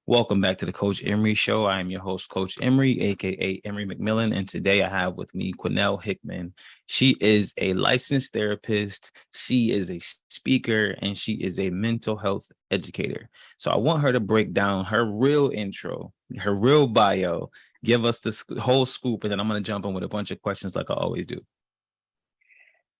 Welcome back to the Coach Emery Show. I am your host, Coach Emery, aka Emery McMillan, and today I have with me Quinelle Hickman. She is a licensed therapist, she is a speaker, and she is a mental health educator. So I want her to break down her real intro, her real bio, give us the whole scoop, and then I'm going to jump in with a bunch of questions like I always do.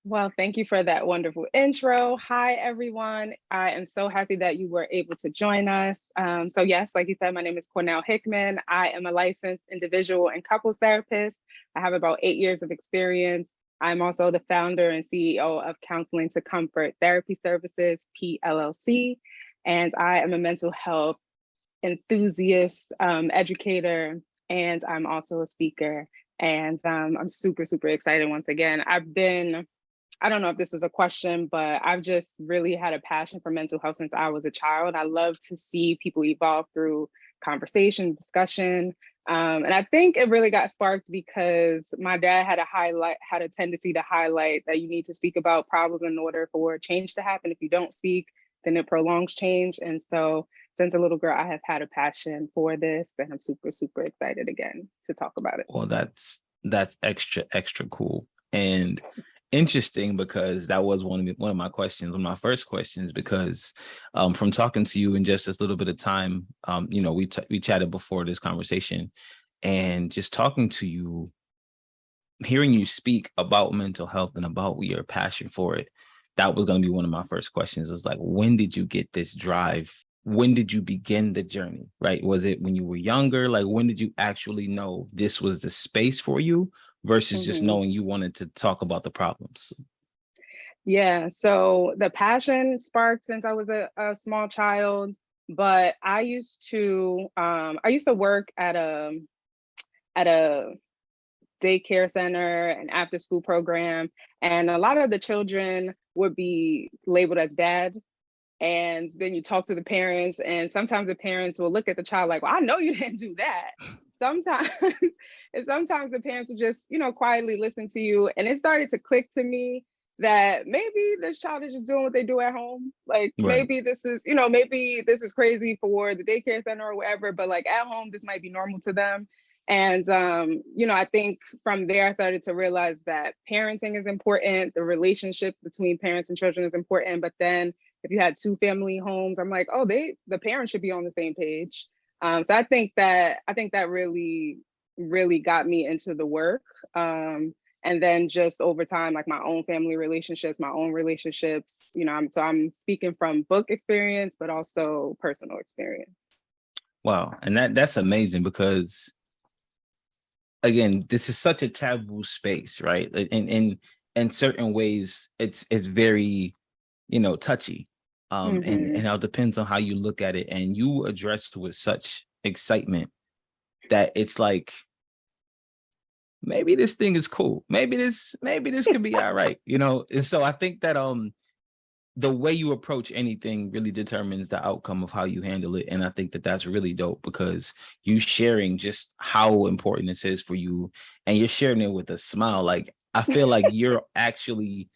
Well, thank you for that wonderful intro. Hi, everyone. I am so happy that you were able to join us. So yes, like you said, my name is Quinelle Hickman. I am a licensed individual and couples therapist. I have about 8 years of experience. I'm also the founder and CEO of Counseling to Comfort Therapy Services, PLLC, and I am a mental health enthusiast, educator, and I'm also a speaker. And I'm super, super excited once again. I don't know if this is a question, but I've just really had a passion for mental health since I was a child. I love to see people evolve through conversation, discussion. And I think it really got sparked because my dad had a tendency to highlight that you need to speak about problems in order for change to happen. If you don't speak, then it prolongs change. And so since a little girl, I have had a passion for this, and I'm super, super excited again to talk about it. Well, that's extra cool. And interesting because that was one of my questions, one of my first questions, because from talking to you in just this little bit of time, we chatted before this conversation, and just talking to you, hearing you speak about mental health and about your passion for it, that was going to be one of my first questions. Is like, when did you get this drive? When did you begin the journey? Right? Was it when you were younger? Like, when did you actually know this was the space for you versus just knowing you wanted to talk about the problems? Yeah, so the passion sparked since I was a small child, but I used to work at a daycare center and after school program, and a lot of the children would be labeled as bad. And then you talk to the parents, and sometimes the parents will look at the child like, well, I know you didn't do that. Sometimes, and sometimes the parents will just, quietly listen to you. And it started to click to me that maybe this child is just doing what they do at home. Like Right. maybe this is crazy for the daycare center or whatever, but like at home, this might be normal to them. And I think from there I started to realize that parenting is important. The relationship between parents and children is important. But then if you had two family homes, I'm like, oh, the parents should be on the same page. So I think that really, really got me into the work. And then just over time, like my own family relationships, my own relationships, I'm speaking from book experience, but also personal experience. Wow. And that's amazing because, again, this is such a taboo space, right? In certain ways, it's very, touchy. And Mm-hmm. it all depends on how you look at it. And you addressed with such excitement that it's like, maybe this thing is cool. Maybe this could be all right, And so I think that the way you approach anything really determines the outcome of how you handle it. And I think that that's really dope because you sharing just how important this is for you, and you're sharing it with a smile. Like, I feel like you're actually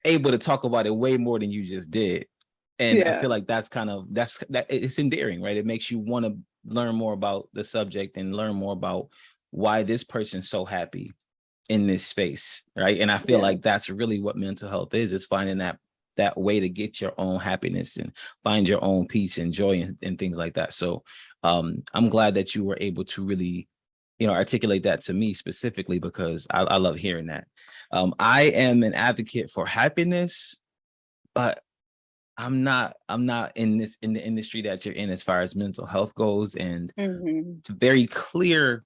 able to talk about it way more than you just did. And I Yeah. feel like that it's endearing, right? It makes you want to learn more about the subject and learn more about why this person's so happy in this space, right? And I feel Yeah. like that's really what mental health is finding that way to get your own happiness and find your own peace and joy and things like that. So I'm glad that you were able to really, articulate that to me specifically, because I love hearing that. I am an advocate for happiness, but I'm not in the industry that you're in as far as mental health goes. And Mm-hmm. it's a very clear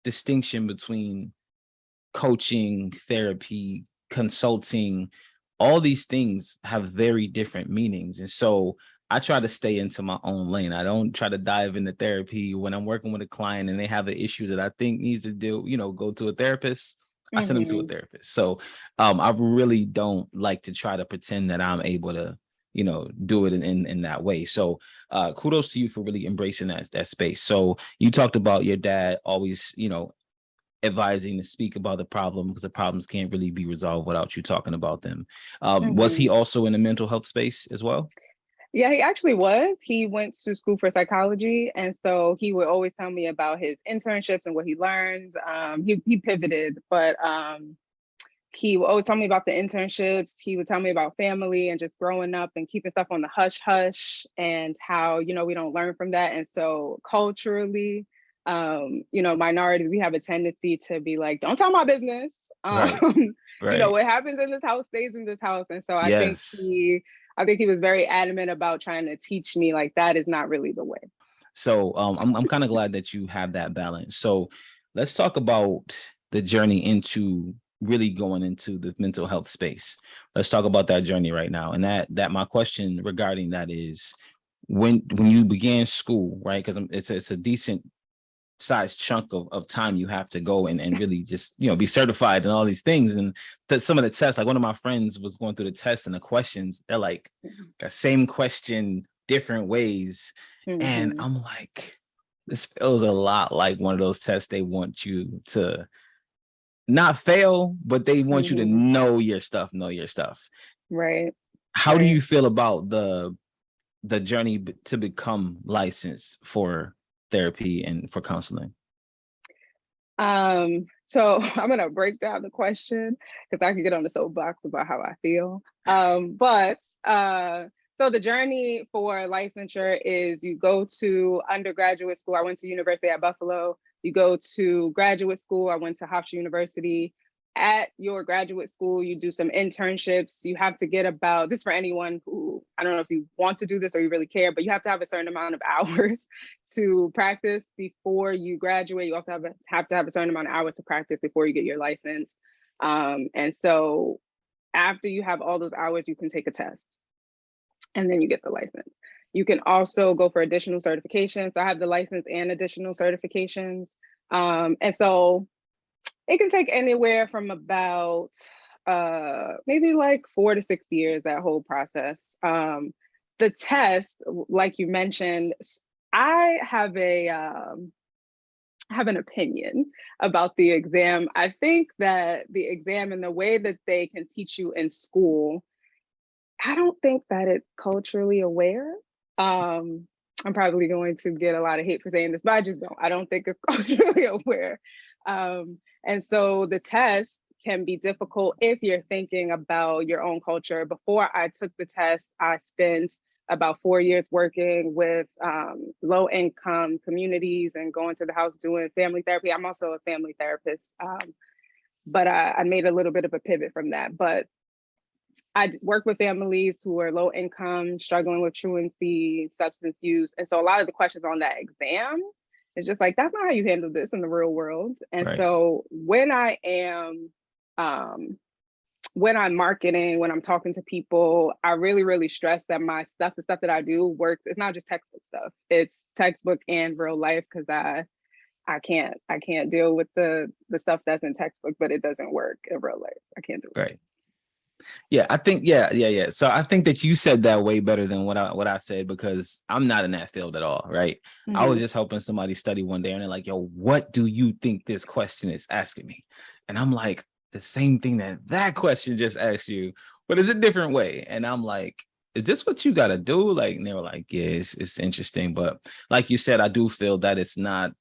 distinction between coaching, therapy, consulting. All these things have very different meanings. And so I try to stay into my own lane. I don't try to dive into therapy when I'm working with a client and they have an issue that I think needs to go to a therapist. I send them to a Mm-hmm. therapist. So I really don't like to try to pretend that I'm able to, do it in that way. So kudos to you for really embracing that space. So you talked about your dad always, advising to speak about the problem because the problems can't really be resolved without you talking about them. Was he Mm-hmm. also in the mental health space as well? Yeah, he actually was. He went to school for psychology, and so he would always tell me about his internships and what he learned. He pivoted, but he would always tell me about the internships. He would tell me about family and just growing up and keeping stuff on the hush hush, and how, we don't learn from that. And so culturally, minorities, we have a tendency to be like, don't tell my business. Right. Right. What happens in this house stays in this house. And so Yes. I think he was very adamant about trying to teach me like that is not really the way. So I'm kind of glad that you have that balance. So let's talk about the journey into really going into the mental health space. Let's talk about that journey right now. And that my question regarding that is when you began school, right? Because it's a decent sized chunk of time you have to go and really just be certified and all these things. And that some of the tests, like one of my friends was going through the tests and the questions, they're like the same question different ways. And I'm like, this feels a lot like one of those tests they want you to not fail, but they want you to know your stuff. Right. How do you feel about the journey to become licensed for therapy and for counseling? So I'm gonna break down the question because I could get on the soapbox about how I feel. So the journey for licensure is you go to undergraduate school. I went to University at Buffalo. You go to graduate school. I went to Hofstra University. At your graduate school, you do some internships. You have to get about, this for anyone who, I don't know if you want to do this or you really care, but you have to have a certain amount of hours to practice before you graduate. You also have to have a certain amount of hours to practice before you get your license. And so after you have all those hours, you can take a test and then you get the license. You can also go for additional certifications. So I have the license and additional certifications. And so it can take anywhere from about maybe like 4 to 6 years, that whole process. The test, like you mentioned, I have an opinion about the exam. I think that the exam and the way that they can teach you in school, I don't think that it's culturally aware. I'm probably going to get a lot of hate for saying this, but I don't think it's culturally aware. And so the test can be difficult if you're thinking about your own culture. Before I took the test, I spent about 4 years working with low income communities and going to the house doing family therapy. I'm also a family therapist, but I made a little bit of a pivot from that. But I work with families who are low income, struggling with truancy, substance use. And so a lot of the questions on that exam is just like, that's not how you handle this in the real world. And so when I'm marketing, when I'm talking to people, I really, really stress that the stuff that I do works. It's not just textbook stuff. It's textbook and real life, because I can't deal with the stuff that's in textbook, but it doesn't work in real life. I can't do it. Right. Yeah, I think, yeah. So I think that you said that way better than what I said, because I'm not in that field at all, right? I was just helping somebody study one day, and they're like, yo, what do you think this question is asking me? And I'm like, the same thing that question just asked you, but it's a different way. And I'm like, is this what you got to do? Like, and they were like, yeah, it's interesting. But like you said, I do feel that it's not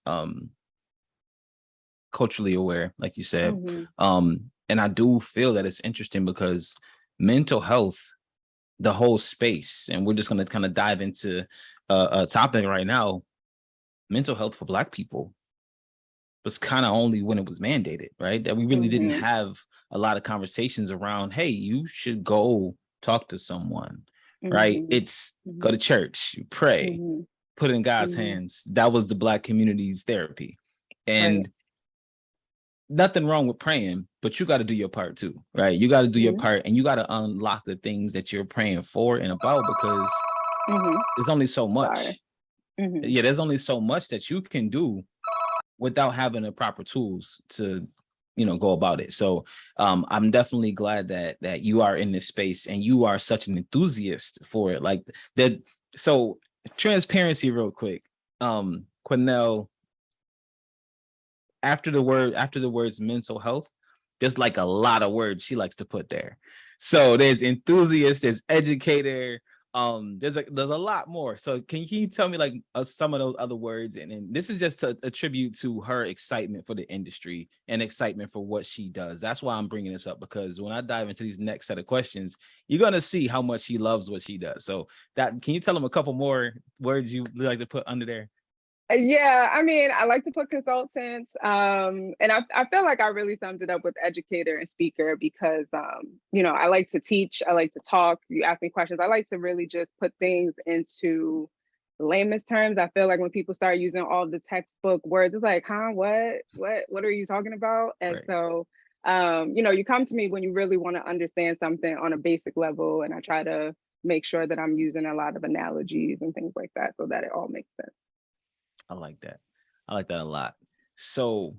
culturally aware, like you said. And I do feel that it's interesting because mental health, the whole space, and we're just going to kind of dive into a topic right now. Mental health for Black people was kind of only when it was mandated, right? That we really didn't have a lot of conversations around, hey, you should go talk to someone, right? It's go to church, you pray, put it in God's hands. That was the Black community's therapy. And nothing wrong with praying, but you got to do your part too, right? You got to do your part, and you got to unlock the things that you're praying for and about, because there's only so much. Yeah, there's only so much that you can do without having the proper tools to, go about it. So I'm definitely glad that you are in this space and you are such an enthusiast for it. Like that. So transparency real quick. Quinelle, after the words mental health, there's like a lot of words she likes to put there. So there's enthusiast, there's educator, there's a lot more. So can you tell me like some of those other words? And this is just to attribute to her excitement for the industry and excitement for what she does. That's why I'm bringing this up, because when I dive into these next set of questions, you're going to see how much she loves what she does. So that, can you tell them a couple more words you like to put under there? Yeah, I mean, I like to put consultant, and I feel like I really summed it up with educator and speaker because, I like to teach, I like to talk. You ask me questions, I like to really just put things into layman's terms. I feel like when people start using all the textbook words, it's like, huh, what are you talking about? And Right. so, you come to me when you really want to understand something on a basic level, and I try to make sure that I'm using a lot of analogies and things like that so that it all makes sense. I like that. I like that a lot. So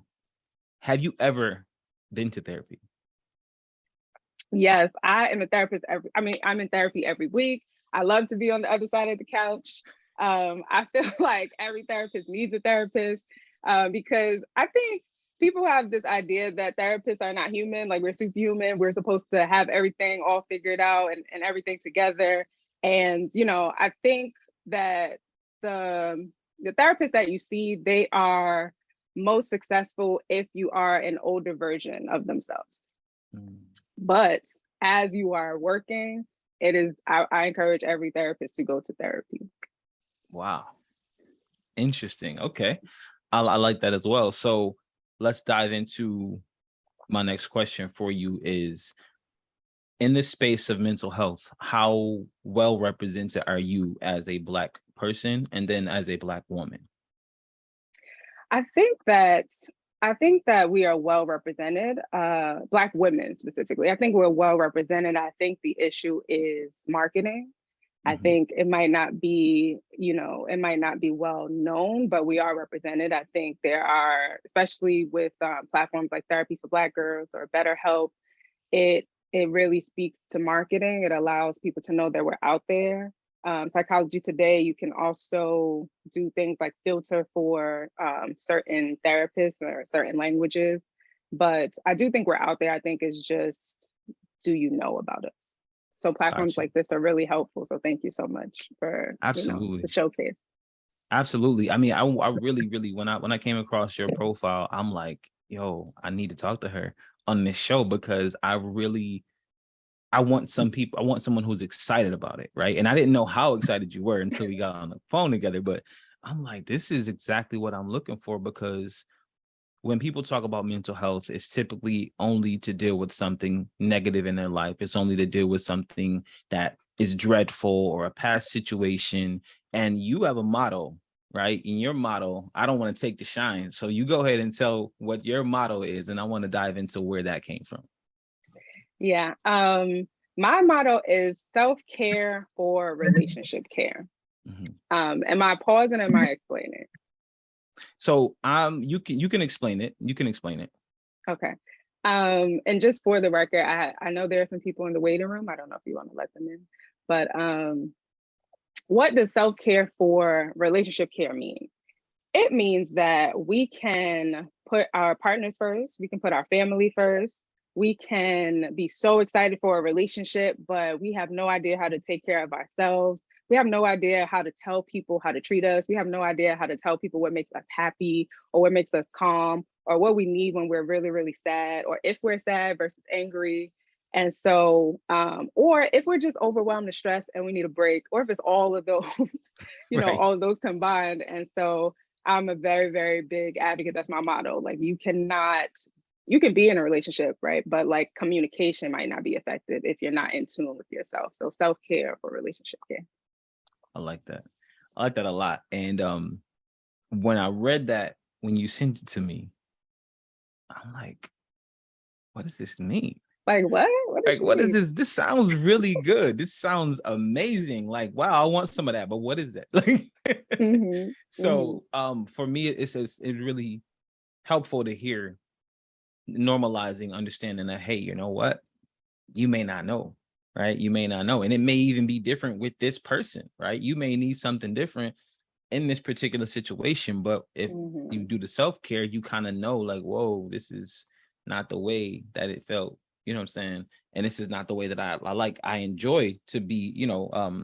have you ever been to therapy? Yes, I am a therapist I'm in therapy every week. I love to be on the other side of the couch. I feel like every therapist needs a therapist because I think people have this idea that therapists are not human, like we're superhuman, we're supposed to have everything all figured out and everything together. And, I think that the therapists that you see, they are most successful if you are an older version of themselves. Mm. But as you are working, I encourage every therapist to go to therapy. Wow. Interesting. Okay. I like that as well. So let's dive into my next question for you is, in this space of mental health, how well represented are you as a Black person and then as a Black woman? I think that I think that we are well represented, Black women specifically. I think we're well represented. I think the issue is marketing. I Mhm. think it might not be well known, but we are represented. I think there are, especially with platforms like Therapy for Black Girls or BetterHelp, it really speaks to marketing. It allows people to know that we're out there. Psychology Today, you can also do things like filter for certain therapists or certain languages. But I do think we're out there. I think it's just, do you know about us? So platforms Gotcha. like this are really helpful. So thank you so much for, the Absolutely. showcase. Absolutely. I mean, I really, really, when I came across your profile, I'm like, yo, I need to talk to her on this show, because I want someone who's excited about it, right? And I didn't know how excited you were until we got on the phone together, but I'm like, this is exactly what I'm looking for, because when people talk about mental health, it's typically only to deal with something negative in their life. It's only to deal with something that is dreadful or a past situation. And you have a motto, right? In your motto, I don't want to take the shine. So you go ahead and tell what your motto is, and I want to dive into where that came from. Yeah. My motto is self-care for relationship care. Mhm. Am I pausing? Am I explaining? So you can explain it. You can explain it. Okay. And just for the record, I know there are some people in the waiting room. I don't know if you want to let them in, but what does self-care for relationship care mean? It means that we can put our partners first, we can put our family first, we can be so excited for a relationship, but we have no idea how to take care of ourselves. We have no idea how to tell people how to treat us. We have no idea how to tell people what makes us happy or what makes us calm or what we need when we're really, really sad, or if we're sad versus angry. And so, or if we're just overwhelmed and stressed and we need a break, or if it's all of those, Right. all of those combined. And so, I'm a very, very big advocate. That's my motto. Like you can be in a relationship, right? But like communication might not be effective if you're not in tune with yourself. So self-care for relationship care. I like that. I like that a lot. And when I read that, when you sent it to me, I'm like, what does this mean? Like what? What does Like, she what is mean? this? This sounds really good. This sounds amazing. Like, wow, I want some of that, but what is that? Like, Mm-hmm. Mm-hmm. so for me, it's really helpful to hear, normalizing understanding that, hey, you know what? You may not know, right? You may not know. And it may even be different with this person, right? You may need something different in this particular situation. But if you Mm-hmm. do the self-care, you kind of know, like, whoa, this is not the way that it felt You know what I'm saying? And this is not the way that I like. I enjoy to be,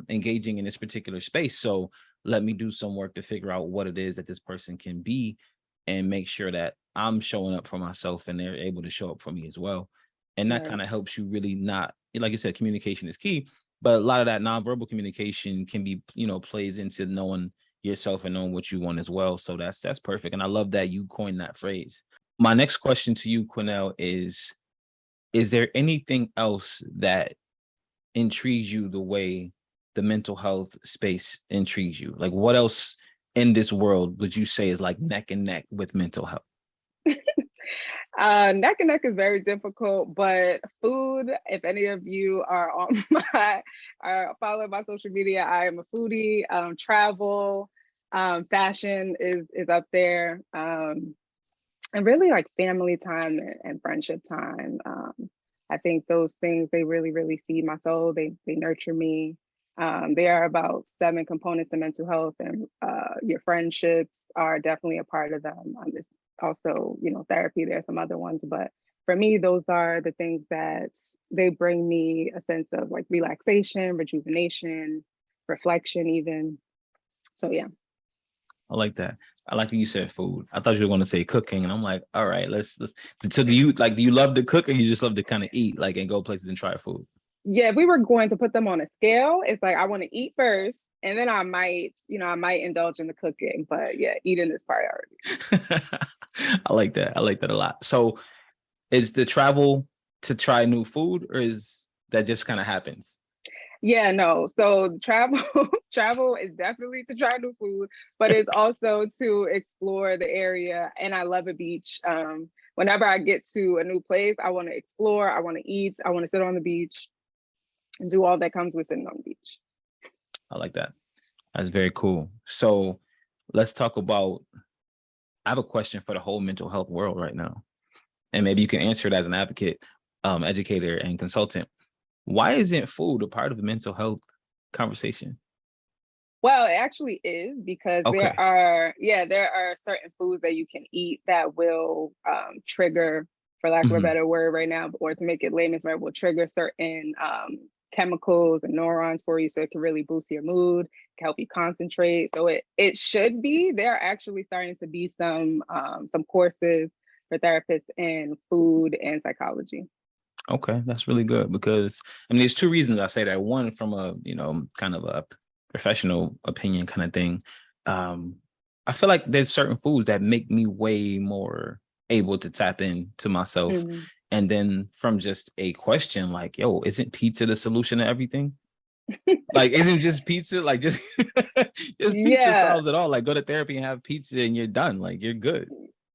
engaging in this particular space. So let me do some work to figure out what it is that this person can be and make sure that I'm showing up for myself and they're able to show up for me as well. And that Right. kind of helps you really not, like you said, communication is key, but a lot of that nonverbal communication can be, plays into knowing yourself and knowing what you want as well. So that's perfect. And I love that you coined that phrase. My next question to you, Quinelle, is there anything else that intrigues you the way the mental health space intrigues you? Like, what else in this world would you say is like neck and neck with mental health? Neck and neck is very difficult, but food, if any of you are on are following my social media, I am a foodie. Travel, fashion is up there. And really like family time and friendship time. I think those things, they really, really feed my soul. They nurture me. There are about 7 components of mental health, and your friendships are definitely a part of them. There's also, therapy. There are some other ones, but for me, those are the things that they bring me a sense of like relaxation, rejuvenation, reflection, even. So yeah. I like that. I like when you said food. I thought you were going to say cooking, and I'm like, all right, let's. So do you love to cook, or you just love to kind of eat, like, and go places and try food? Yeah, if we were going to put them on a scale, it's like I want to eat first, and then I might indulge in the cooking. But yeah, eating is priority. I like that. I like that a lot. So, is the travel to try new food, or is that just kind of happens? Yeah, no. So travel travel is definitely to try new food, but it's also to explore the area. And I love a beach. Whenever I get to a new place, I want to explore, I want to eat, I want to sit on the beach and do all that comes with sitting on the beach. I like that. That's very cool. So, let's talk about. I have a question for the whole mental health world right now, and maybe you can answer it as an advocate, educator, and consultant. Why isn't food a part of the mental health conversation? Well, it actually is, because Okay. there are certain foods that you can eat that will trigger, for lack of a Mhm. better word right now, or to make it layman's right, will trigger certain chemicals and neurons for you, so it can really boost your mood, can help you concentrate. So it should be. There are actually starting to be some courses for therapists in food and psychology. Okay, that's really good because I mean, there's 2 reasons I say that. One, from a kind of a professional opinion kind of thing. Um, I feel like there's certain foods that make me way more able to tap into myself. Mhm. And then from just a question like, yo, isn't pizza the solution to everything? Like, isn't just pizza like just just pizza Yeah. solves it all? Like, go to therapy and have pizza and you're done. Like, you're good.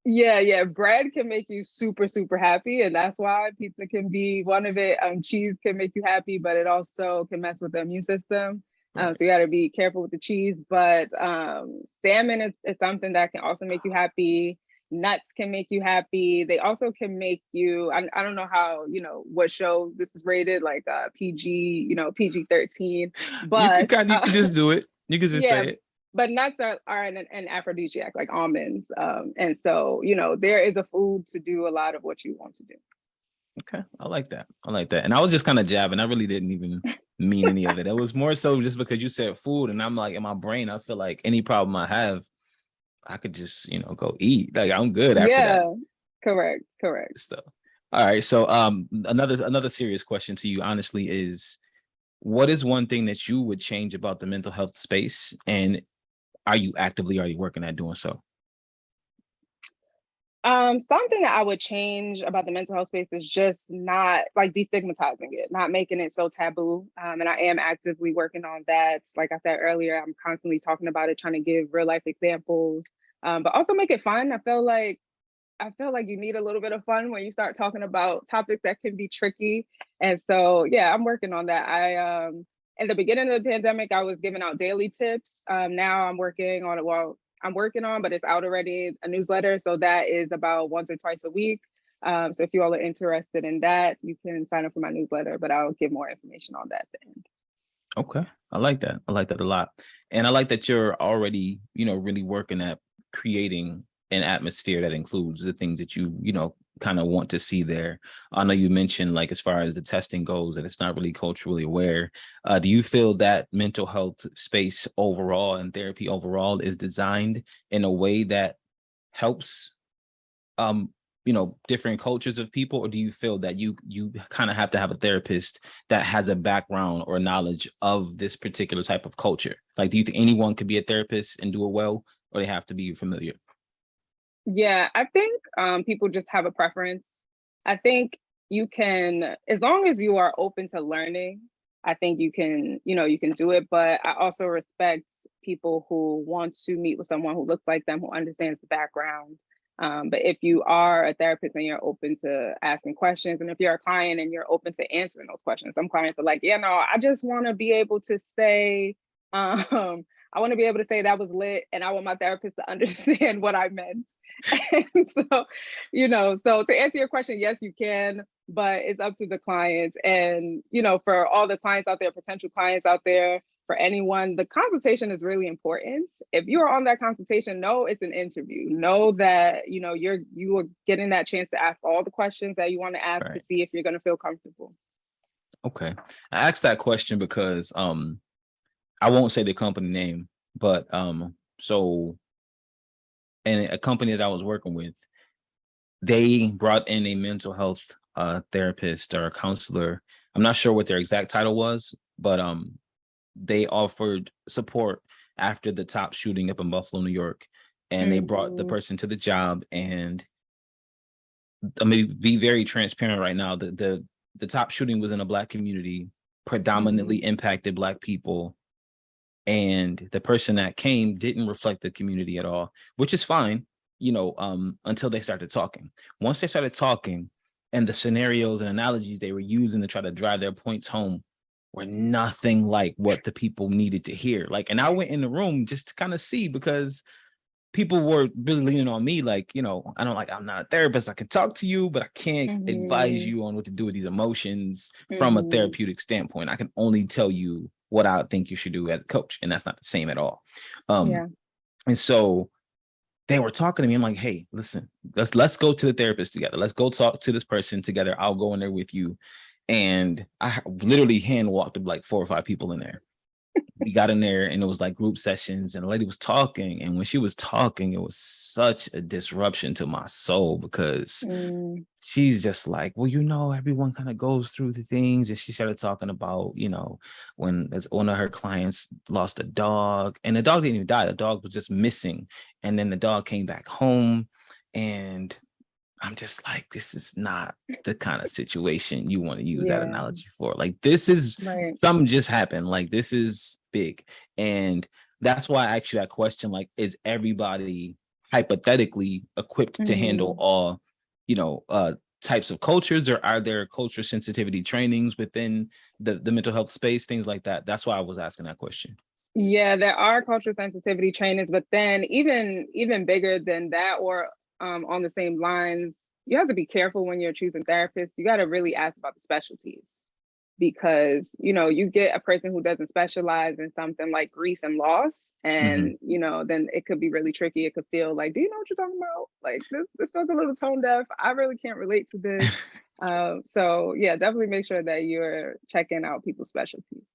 Yeah, yeah. Bread can make you super, super happy. And that's why pizza can be one of it. Cheese can make you happy, but it also can mess with the immune system. Right. So you got to be careful with the cheese. But salmon is something that can also make you happy. Nuts can make you happy. They also can make you, I don't know how, what show this is rated, like PG, PG-13. But You could just do it. You could just yeah, say it. but nuts are an aphrodisiac, like almonds. And so, there is a food to do a lot of what you want to do. Okay, I like that. I like that. And I was just kind of jabbing. I really didn't even mean any of it. It was more so just because you said food, and I'm like, in my brain, I feel like any problem I have, I could just, go eat. Like, I'm good after that Yeah, correct, correct. stuff. All right. So another serious question to you, honestly, is what is one thing that you would change about the mental health space? And are you actively already working at doing so? Something that I would change about the mental health space is just not like destigmatizing it, not making it so taboo. And I am actively working on that. Like I said earlier, I'm constantly talking about it, trying to give real life examples, but also make it fun. I feel like you need a little bit of fun when you start talking about topics that can be tricky. And so, yeah, I'm working on that. In the beginning of the pandemic, I was giving out daily tips. Now I'm working on it. Well, I'm working on, but it's out already, a newsletter. So that is about once or twice a week. So if you all are interested in that, you can sign up for my newsletter, but I'll give more information on that then. Okay. I like that. I like that a lot. And I like that you're already, really working at creating an atmosphere that includes the things that you kind of want to see there? I know you mentioned, like, as far as the testing goes, that it's not really culturally aware. Do you feel that mental health space overall and therapy overall is designed in a way that helps um different cultures of people, or do you feel that you kind of have to have a therapist that has a background or knowledge of this particular type of culture? Like, do you think anyone could be a therapist and do it well, or they have to be familiar? Yeah, I think people just have a preference. I think you can, as long as you are open to learning, I think you can, you can do it. But I also respect people who want to meet with someone who looks like them, who understands the background. But if you are a therapist and you're open to asking questions, and if you're a client and you're open to answering those questions, some clients are like, yeah, no, I just want to be able to say, I want to be able to say that was lit, and I want my therapist to understand what I meant. And so, so to answer your question, yes, you can, but it's up to the clients. And, for all the clients out there, potential clients out there, for anyone, the consultation is really important. If you are on that consultation, know it's an interview. Know that, you are getting that chance to ask all the questions that you want to ask to Right. see if you're going to feel comfortable. Okay. I asked that question because I won't say the company name, but so and a company that I was working with, they brought in a mental health therapist or a counselor. I'm not sure what their exact title was, but they offered support after the top shooting up in Buffalo, New York, and they brought the person to the job. And I mean, be very transparent right now. The top shooting was in a Black community, predominantly impacted Black people, and the person that came didn't reflect the community at all, which is fine, until they started talking. Once they started talking, and the scenarios and analogies they were using to try to drive their points home were nothing like what the people needed to hear. Like, and I went in the room just to kind of see, because people were really leaning on me, like, I'm not a therapist, I can talk to you, but I can't advise you on what to do with these emotions from a therapeutic standpoint. I can only tell you what I think you should do as a coach, and that's not the same at all. Yeah. And so they were talking to me. I'm like, hey, listen, let's go to the therapist together. Let's go talk to this person together. I'll go in there with you. And I literally hand walked like 4 or 5 people in there. We got in there, and it was like group sessions, and the lady was talking. And when she was talking, it was such a disruption to my soul, because she's just like, well, everyone kind of goes through the things. And she started talking about, when one of her clients lost a dog, and the dog didn't even die. The dog was just missing. And then the dog came back home, and I'm just like, this is not the kind of situation you want to use that analogy for. Like, this is something just happened. Like, this is big. And that's why I asked you that question. Like, is everybody hypothetically equipped to handle all, types of cultures, or are there culture sensitivity trainings within the mental health space, things like that? That's why I was asking that question. Yeah, there are cultural sensitivity trainings, but then even bigger than that, or on the same lines, you have to be careful when you're choosing therapists. You got to really ask about the specialties, because you get a person who doesn't specialize in something like grief and loss, and then it could be really tricky. It could feel like, do you know what you're talking about? Like, this feels a little tone deaf. I really can't relate to this. So yeah, definitely make sure that you're checking out people's specialties.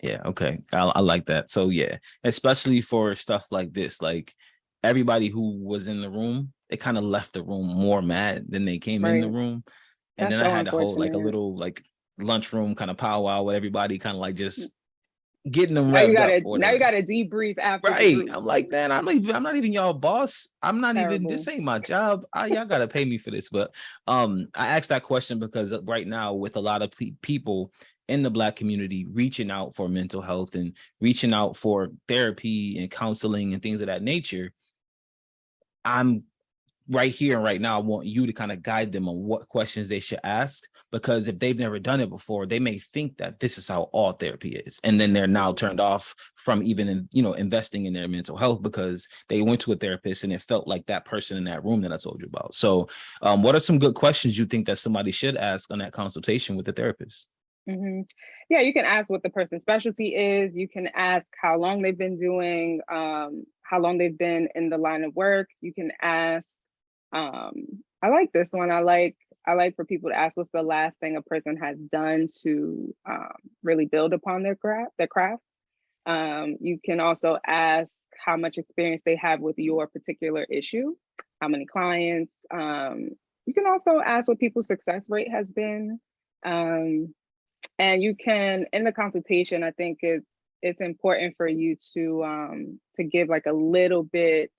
Yeah, okay. I like that. So yeah, especially for stuff like this, like, everybody who was in the room, they kind of left the room more mad than they came in the room. And That's then I so had to hold like a unfortunate. little like lunchroom kind of powwow with everybody, kind of like just getting them Now you revved up gotta or now you whatever. gotta debrief after the Right. group. I'm like, man, I'm not even y'all boss. I'm not even, Terrible. this ain't my job. Y'all gotta pay me for this. But I asked that question because right now, with a lot of people in the Black community reaching out for mental health and reaching out for therapy and counseling and things of that nature, I'm right here and right now. I want you to kind of guide them on what questions they should ask, because if they've never done it before, they may think that this is how all therapy is, and then they're now turned off from even investing in their mental health, because they went to a therapist and it felt like that person in that room that I told you about. So what are some good questions you think that somebody should ask on that consultation with the therapist? Yeah, you can ask what the person's specialty is. You can ask how long they've been doing, how long they've been in the line of work. You can ask I like this one. I like for people to ask what's the last thing a person has done to really build upon their craft. You can also ask how much experience they have with your particular issue, how many clients. You can also ask what people's success rate has been. And you can, in the consultation, I think it's important for you to give like a little bit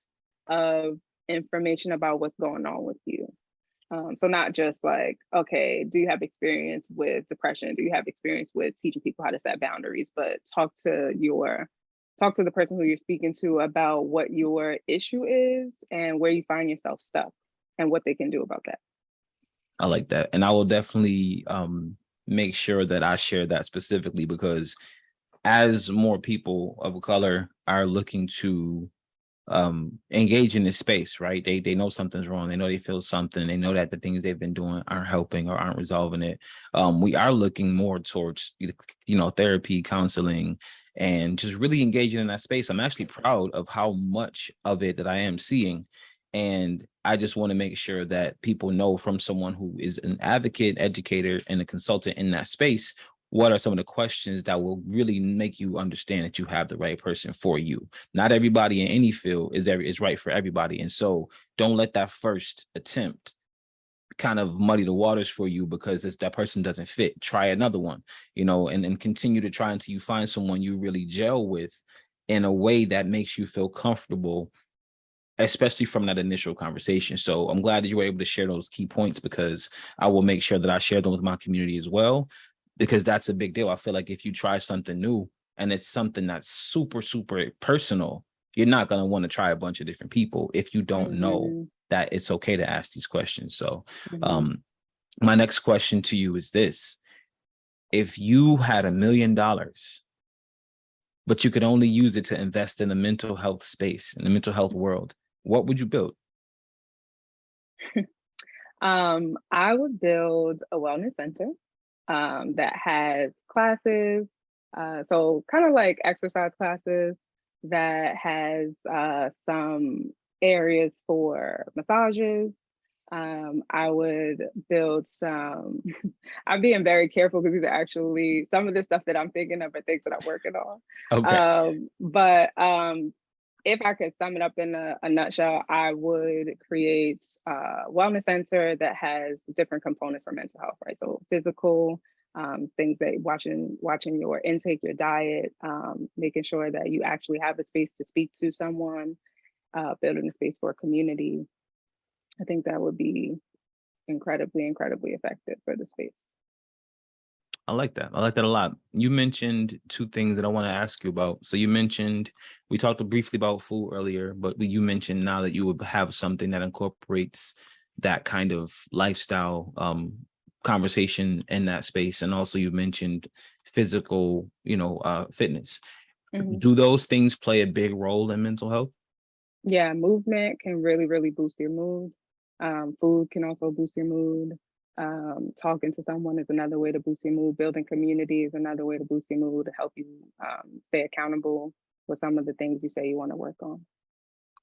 of information about what's going on with you. So not just like, okay, do you have experience with depression? Do you have experience with teaching people how to set boundaries? But talk to the person who you're speaking to about what your issue is and where you find yourself stuck and what they can do about that. I like that. And I will definitely make sure that I share that specifically, because as more people of color are looking to engage in this space, right? They know something's wrong. They know they feel something. They know that the things they've been doing aren't helping or aren't resolving it. We are looking more towards, therapy, counseling, and just really engaging in that space. I'm actually proud of how much of it that I am seeing. And I just want to make sure that people know from someone who is an advocate, educator, and a consultant in that space, what are some of the questions that will really make you understand that you have the right person for you. Not everybody in any field is right for everybody. And so don't let that first attempt kind of muddy the waters for you because that person doesn't fit. Try another one, and continue to try until you find someone you really gel with in a way that makes you feel comfortable, especially from that initial conversation. So I'm glad that you were able to share those key points, because I will make sure that I share them with my community as well, because that's a big deal. I feel like if you try something new and it's something that's super, super personal, you're not going to want to try a bunch of different people if you don't know that it's okay to ask these questions. So my next question to you is this. If you had $1 million, but you could only use it to invest in the mental health space, in the mental health world, what would you build? I would build a wellness center that has classes, so kind of like exercise classes, that has some areas for massages. I would build some, I'm being very careful because these are actually some of the stuff that I'm thinking of are things that I'm working on. Okay. But if I could sum it up in a nutshell, I would create a wellness center that has different components for mental health, right? So physical, things that watching your intake, your diet, making sure that you actually have a space to speak to someone, building a space for a community. I think that would be incredibly, incredibly effective for the space. I like that. I like that a lot. You mentioned two things that I want to ask you about. So you mentioned, we talked briefly about food earlier, but you mentioned now that you would have something that incorporates that kind of lifestyle conversation in that space. And also you mentioned physical, fitness. Do those things play a big role in mental health? Yeah, movement can really, really boost your mood. Food can also boost your mood. Talking to someone is another way to boost your mood. Building community is another way to boost your mood, to help you stay accountable with some of the things you say you want to work on.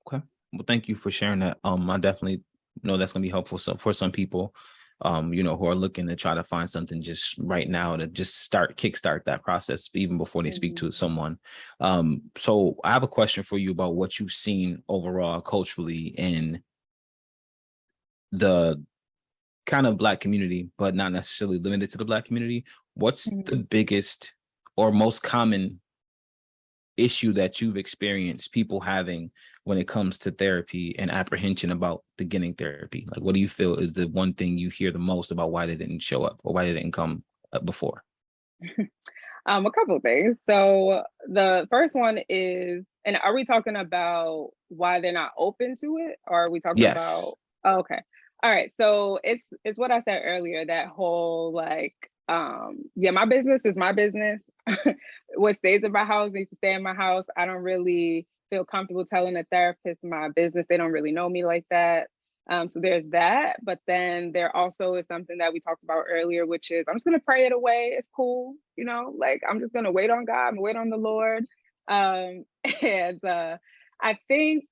Okay. Well, thank you for sharing that. I definitely know that's going to be helpful for some people, who are looking to try to find something just right now to just kickstart that process even before they speak to someone. So I have a question for you about what you've seen overall culturally in the kind of Black community, but not necessarily limited to the Black community. What's the biggest or most common issue that you've experienced people having when it comes to therapy and apprehension about beginning therapy? Like, what do you feel is the one thing you hear the most about why they didn't show up or why they didn't come before? A couple of things. So the first one is, and are we talking about why they're not open to it, or are we talking Yes. about? Oh, okay, all right. So it's what I said earlier. That whole like, yeah, my business is my business. What stays in my house needs to stay in my house. I don't really feel comfortable telling a therapist my business. They don't really know me like that. So there's that, but then there also is something that we talked about earlier, which is I'm just gonna pray it away. It's cool, like I'm just gonna wait on God and wait on the Lord. And I think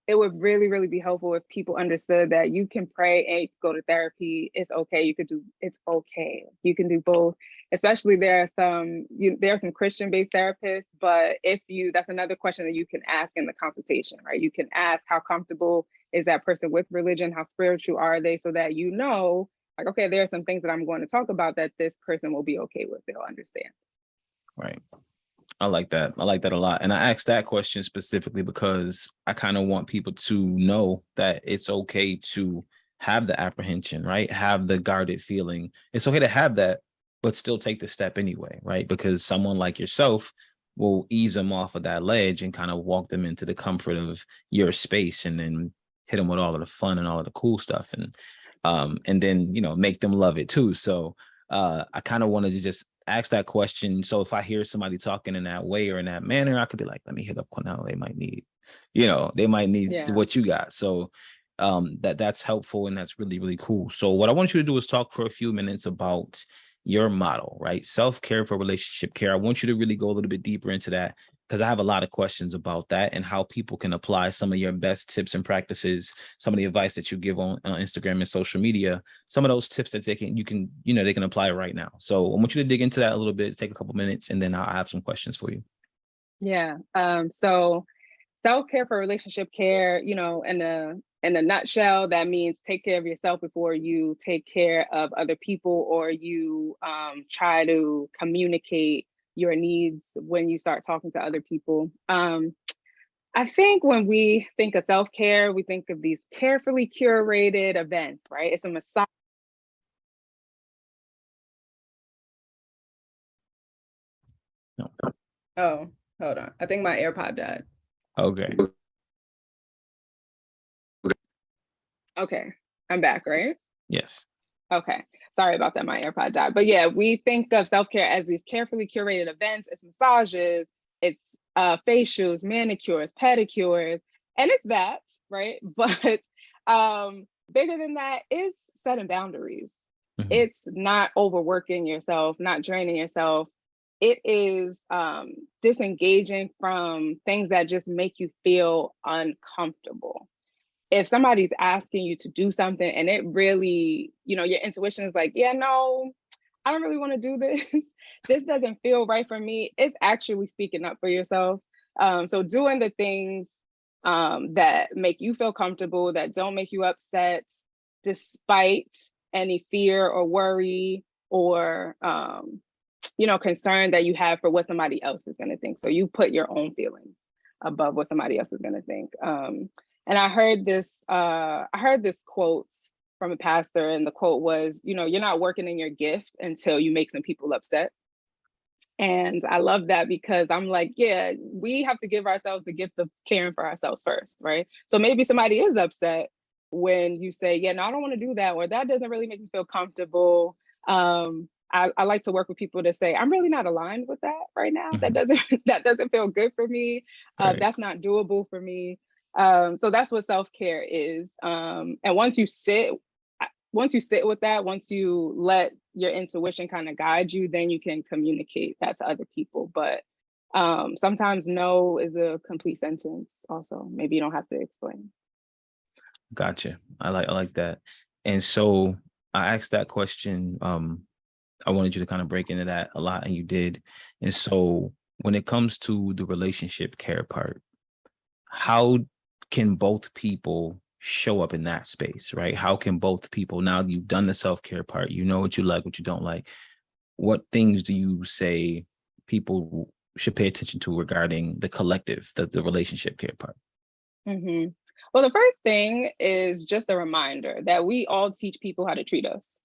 it would really, really be helpful if people understood that you can pray and go to therapy. It's okay. It's okay. You can do both. Especially there are some Christian-based therapists, but that's another question that you can ask in the consultation, right? You can ask, how comfortable is that person with religion? How spiritual are they? So that like, okay, there are some things that I'm going to talk about that this person will be okay with. They'll understand. Right. I like that. I like that a lot. And I asked that question specifically because I kind of want people to know that it's okay to have the apprehension, right? Have the guarded feeling. It's okay to have that, but still take the step anyway, right? Because someone like yourself will ease them off of that ledge and kind of walk them into the comfort of your space, and then hit them with all of the fun and all of the cool stuff, and then, make them love it too. So I kind of wanted to just ask that question. So if I hear somebody talking in that way or in that manner, I could be like, let me hit up Quinelle. They might need, what you got. So that's helpful, and that's really, really cool. So what I want you to do is talk for a few minutes about your model, right? Self-care for relationship care. I want you to really go a little bit deeper into that, because I have a lot of questions about that and how people can apply some of your best tips and practices, some of the advice that you give on Instagram and social media, some of those tips that they can apply right now. So I want you to dig into that a little bit, take a couple minutes, and then I'll have some questions for you. Yeah. So self-care for relationship care, in a nutshell, that means take care of yourself before you take care of other people, or you try to communicate your needs when you start talking to other people. I think when we think of self-care, we think of these carefully curated events, right? It's a massage. No. Oh, hold on. I think my AirPod died. Okay. Okay, I'm back, right? Yes. Okay, sorry about that, my AirPod died. But yeah, we think of self-care as these carefully curated events. It's massages, it's facials, manicures, pedicures, and it's that, right? But bigger than that is setting boundaries. Mm-hmm. It's not overworking yourself, not draining yourself. It is disengaging from things that just make you feel uncomfortable. If somebody's asking you to do something and it really, your intuition is like, yeah, no, I don't really want to do this. This doesn't feel right for me. It's actually speaking up for yourself. So doing the things that make you feel comfortable, that don't make you upset, despite any fear or worry or, concern that you have for what somebody else is going to think. So you put your own feelings above what somebody else is going to think. And I heard this quote from a pastor, and the quote was, you're not working in your gift until you make some people upset. And I love that, because I'm like, yeah, we have to give ourselves the gift of caring for ourselves first, right? So maybe somebody is upset when you say, yeah, no, I don't want to do that, or that doesn't really make me feel comfortable. I like to work with people to say, I'm really not aligned with that right now. Mm-hmm. That doesn't feel good for me. Right. That's not doable for me. So that's what self-care is. And once you sit with that, once you let your intuition kind of guide you, then you can communicate that to other people. But sometimes no is a complete sentence also. Maybe you don't have to explain. Gotcha. I like that. And so I asked that question. I wanted you to kind of break into that a lot, and you did. And so when it comes to the relationship care part, how can both people show up in that space, right? How can both people, now you've done the self-care part, you know what you like, what you don't like, what things do you say people should pay attention to regarding the collective, the relationship care part? Mm-hmm. Well, the first thing is just a reminder that we all teach people how to treat us,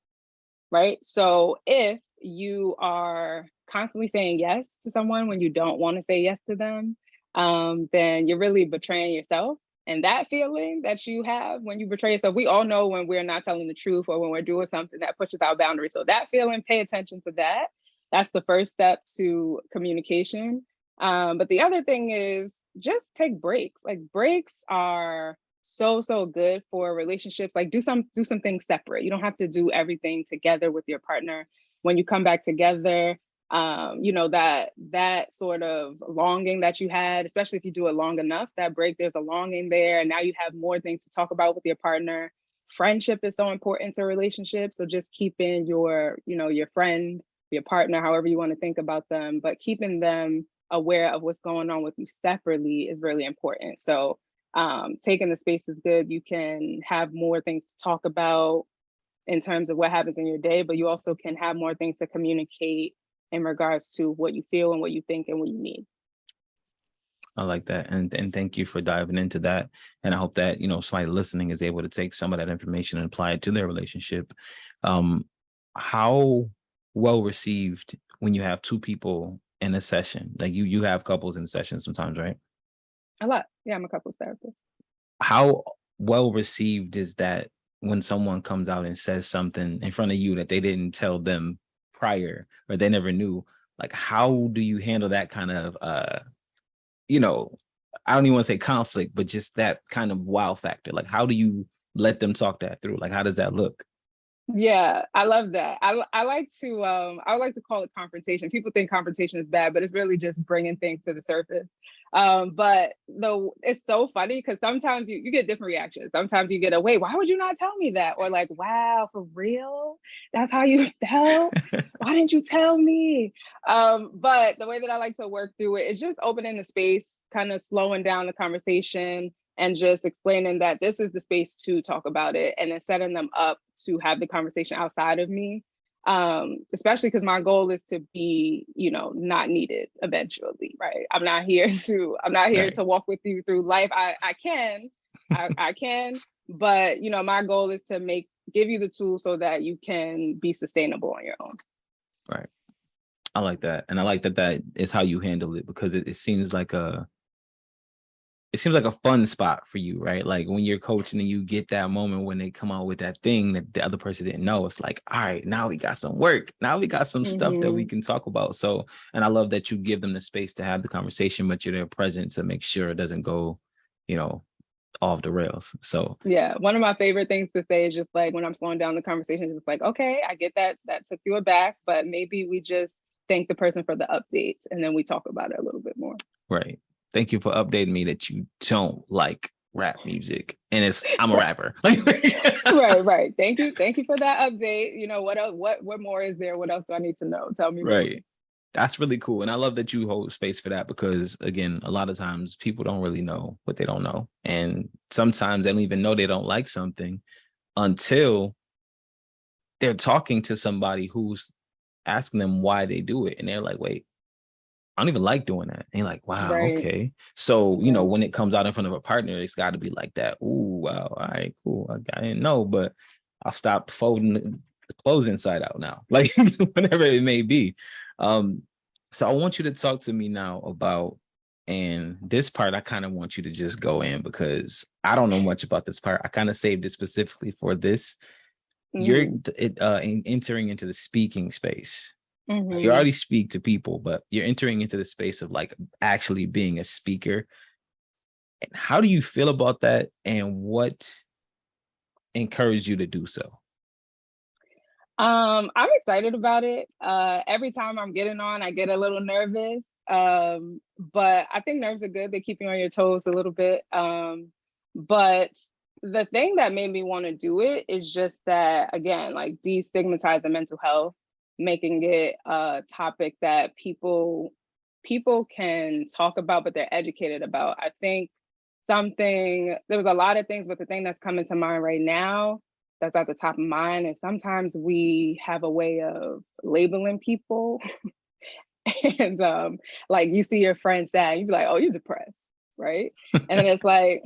right? So if you are constantly saying yes to someone when you don't want to say yes to them, then you're really betraying yourself. And that feeling that you have when you betray yourself, we all know when we're not telling the truth or when we're doing something that pushes our boundaries. So that feeling, pay attention to that. That's the first step to communication. But the other thing is just take breaks. Like, breaks are so good for relationships. Like, do some things separate. You don't have to do everything together with your partner. When you come back together, that sort of longing that you had, especially if you do it long enough, that break, there's a longing there, and now you have more things to talk about with your partner. Friendship is so important to relationships, so just keeping your friend, your partner, however you want to think about them, but keeping them aware of what's going on with you separately is really important. So taking the space is good. You can have more things to talk about in terms of what happens in your day, but you also can have more things to communicate in regards to what you feel and what you think and what you need. I like that. And thank you for diving into that. And I hope that, somebody listening is able to take some of that information and apply it to their relationship. How well received when you have two people in a session, like you have couples in sessions sometimes, right? A lot. Yeah, I'm a couples therapist. How well received is that when someone comes out and says something in front of you that they didn't tell them prior or they never knew? Like, how do you handle that kind of I don't even want to say conflict, but just that kind of wow factor? Like, how do you let them talk that through? Like, how does that look? Yeah, I love that. I like to I would like to call it confrontation. People think confrontation is bad, but it's really just bringing things to the surface. But though it's so funny because sometimes you get different reactions. Sometimes you get a wait, why would you not tell me that? Or like, wow, for real? That's how you felt? Why didn't you tell me? But the way that I like to work through it is just opening the space, kind of slowing down the conversation, and just explaining that this is the space to talk about it, and then setting them up to have the conversation outside of me. Especially because my goal is to be, not needed eventually, right? I'm not here Right. to walk with you through life. I can, but my goal is to give you the tools so that you can be sustainable on your own. Right. I like that. And I like that is how you handle it, because it seems like a fun spot for you, right? Like when you're coaching and you get that moment when they come out with that thing that the other person didn't know, it's like, all right, now we got some work. Now we got some stuff that we can talk about. So, and I love that you give them the space to have the conversation, but you're there present to make sure it doesn't go, off the rails. So yeah, one of my favorite things to say is just like when I'm slowing down the conversation, it's like, okay, I get that took you aback, but maybe we just thank the person for the update and then we talk about it a little bit more. right. Thank you for updating me that you don't like rap music, and I'm a rapper. Right. Thank you for that update. What else? What more is there? What else do I need to know? Tell me more. Right. That's really cool. And I love that you hold space for that, because again, a lot of times people don't really know what they don't know. And sometimes they don't even know they don't like something until they're talking to somebody who's asking them why they do it. And they're like, wait, I don't even like doing that. And you're like, wow, Right. okay. So, Yeah. when it comes out in front of a partner, it's got to be like that. Ooh, wow. All right, cool. I didn't know, but I'll stop folding the clothes inside out now, like whatever it may be. So I want you to talk to me now about, and this part I kind of want you to just go in, because I don't know much about this part. I kind of saved it specifically for this. You're entering into the speaking space. You already speak to people, but you're entering into the space of like actually being a speaker. And how do you feel about that? And what encouraged you to do so? I'm excited about it. Every time I'm getting on, I get a little nervous. But I think nerves are good. They keep you on your toes a little bit. But the thing that made me want to do it is just that, again, like destigmatizing mental health, making it a topic that people can talk about, but they're educated about. I think there was a lot of things, but the thing that's coming to mind right now that's at the top of mind, and sometimes we have a way of labeling people. And like you see your friend sad, you be like, oh, you're depressed, right? And then it's like,